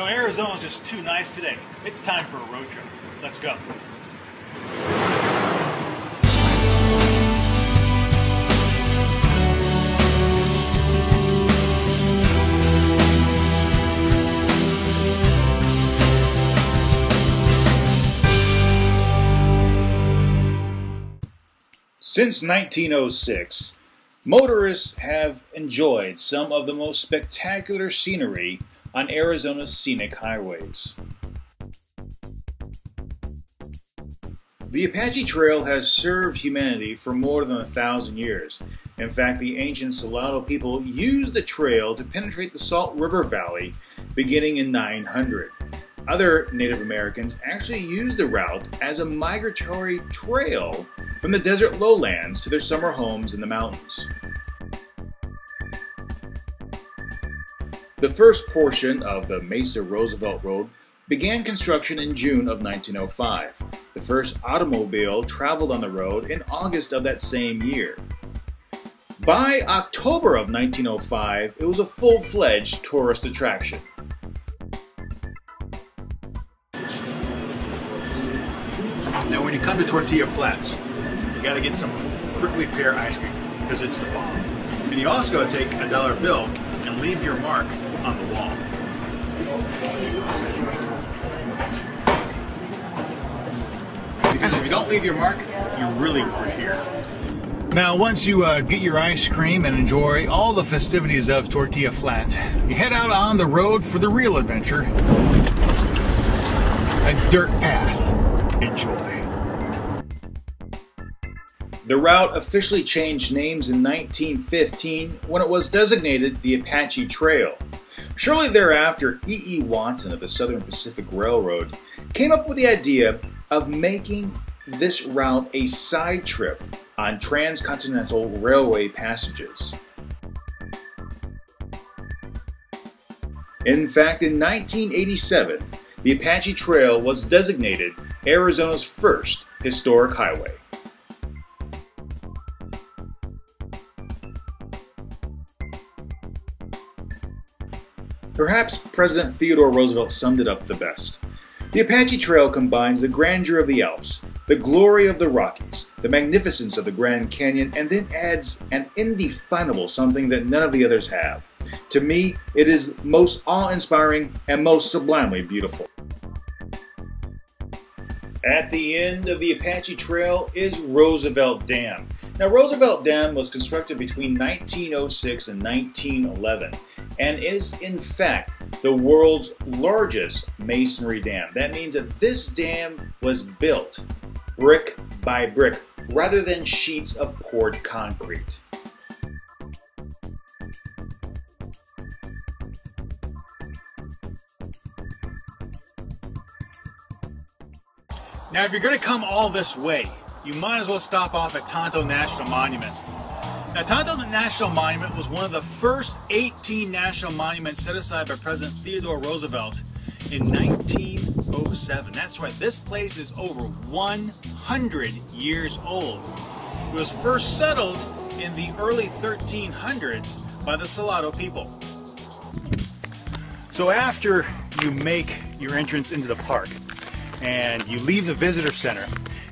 You know, Arizona's just too nice today. It's time for a road trip. Let's go. Since 1906, motorists have enjoyed some of the most spectacular scenery on Arizona's scenic highways. The Apache Trail has served humanity for more than 1,000 years. In fact, the ancient Salado people used the trail to penetrate the Salt River Valley beginning in 900. Other Native Americans actually used the route as a migratory trail from the desert lowlands to their summer homes in the mountains. The first portion of the Mesa Roosevelt Road began construction in June of 1905. The first automobile traveled on the road in August of that same year. By October of 1905, it was a full-fledged tourist attraction. Now when you come to Tortilla Flats, you gotta get some prickly pear ice cream because it's the bomb. And you also gotta take a dollar bill and leave your mark on the wall. Because if you don't leave your mark, you really weren't here. Now once you get your ice cream and enjoy all the festivities of Tortilla Flat, you head out on the road for the real adventure. A dirt path. Enjoy. The route officially changed names in 1915 when it was designated the Apache Trail. Shortly thereafter, E. Watson of the Southern Pacific Railroad came up with the idea of making this route a side trip on transcontinental railway passages. In fact, in 1987, the Apache Trail was designated Arizona's first historic highway. Perhaps President Theodore Roosevelt summed it up the best. The Apache Trail combines the grandeur of the Alps, the glory of the Rockies, the magnificence of the Grand Canyon, and then adds an indefinable something that none of the others have. To me, it is most awe-inspiring and most sublimely beautiful. At the end of the Apache Trail is Roosevelt Dam. Now, Roosevelt Dam was constructed between 1906 and 1911 and is in fact the world's largest masonry dam. That means that this dam was built brick by brick rather than sheets of poured concrete. Now if you're going to come all this way, you might as well stop off at Tonto National Monument. Now Tonto National Monument was one of the first 18 national monuments set aside by President Theodore Roosevelt in 1907. That's right, this place is over 100 years old. It was first settled in the early 1300s by the Salado people. So after you make your entrance into the park, and you leave the visitor center,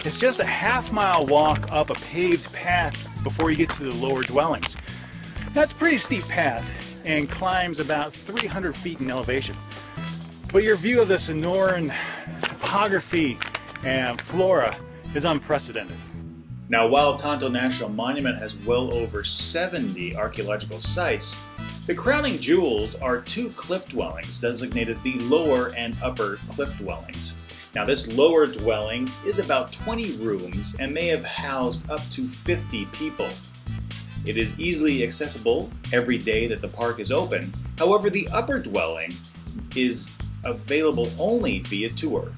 it's just a half-mile walk up a paved path before you get to the lower dwellings. That's a pretty steep path and climbs about 300 feet in elevation. But your view of the Sonoran topography and flora is unprecedented. Now, while Tonto National Monument has well over 70 archaeological sites, the crowning jewels are two cliff dwellings designated the lower and upper cliff dwellings. Now this lower dwelling is about 20 rooms and may have housed up to 50 people. It is easily accessible every day that the park is open. However, the upper dwelling is available only via tour.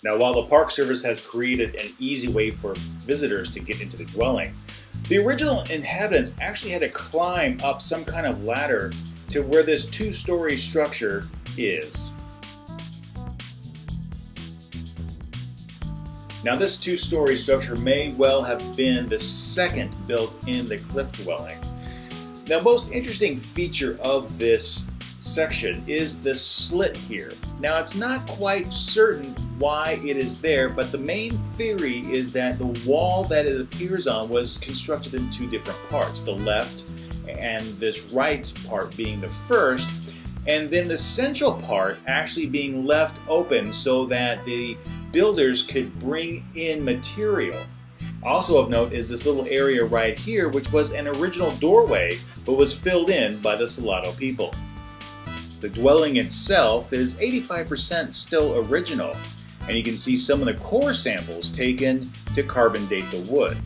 Now while the Park Service has created an easy way for visitors to get into the dwelling, the original inhabitants actually had to climb up some kind of ladder to where this two-story structure is. Now this two-story structure may well have been the second built in the cliff dwelling. Now most interesting feature of this section is this slit here. Now it's not quite certain why it is there, but the main theory is that the wall that it appears on was constructed in two different parts, the left and this right part being the first, and then the central part actually being left open so that the builders could bring in material. Also of note is this little area right here, which was an original doorway but was filled in by the Salado people. The dwelling itself is 85% still original, and you can see some of the core samples taken to carbon date the wood.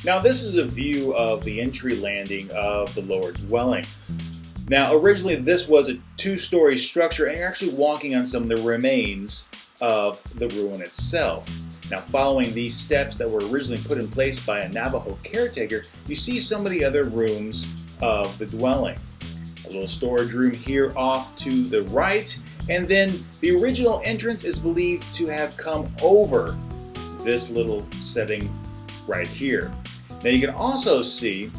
Now this is a view of the entry landing of the lower dwelling. Now originally this was a two-story structure, and you're actually walking on some of the remains of the ruin itself. Now following these steps that were originally put in place by a Navajo caretaker, you see some of the other rooms of the dwelling. A little storage room here off to the right, and then the original entrance is believed to have come over this little setting right here. Now you can also see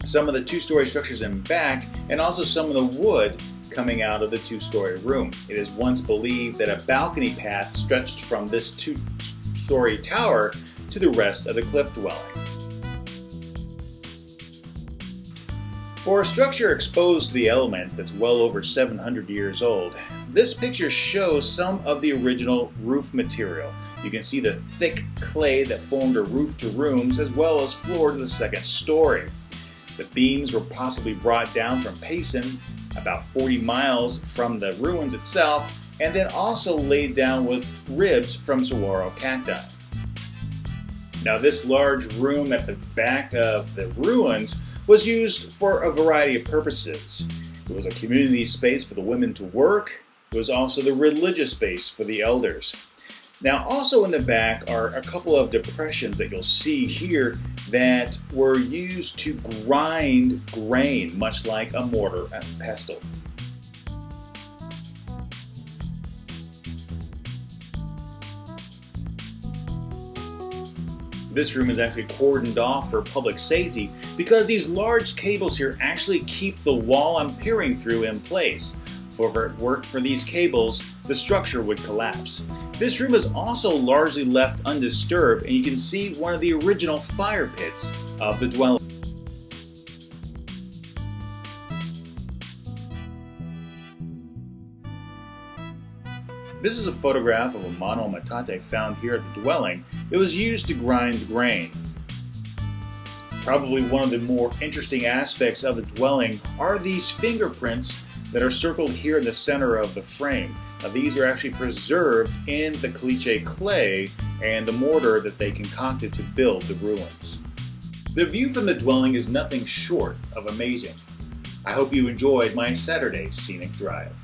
some of the two-story structures in back, and also some of the wood coming out of the two-story room. It is once believed that a balcony path stretched from this two-story tower to the rest of the cliff dwelling. For a structure exposed to the elements that's well over 700 years old, this picture shows some of the original roof material. You can see the thick clay that formed a roof to rooms, as well as floor to the second story. The beams were possibly brought down from Payson, about 40 miles from the ruins itself, and then also laid down with ribs from saguaro cacti. Now this large room at the back of the ruins was used for a variety of purposes. It was a community space for the women to work. It was also the religious space for the elders. Now also in the back are a couple of depressions that you'll see here that were used to grind grain, much like a mortar and pestle. This room is actually cordoned off for public safety because these large cables here actually keep the wall I'm peering through in place. For if it weren't for these cables, the structure would collapse. This room is also largely left undisturbed, and you can see one of the original fire pits of the dwelling. This is a photograph of a mano metate found here at the dwelling. It was used to grind grain. Probably one of the more interesting aspects of the dwelling are these fingerprints that are circled here in the center of the frame. Now these are actually preserved in the caliche clay and the mortar that they concocted to build the ruins. The view from the dwelling is nothing short of amazing. I hope you enjoyed my Saturday scenic drive.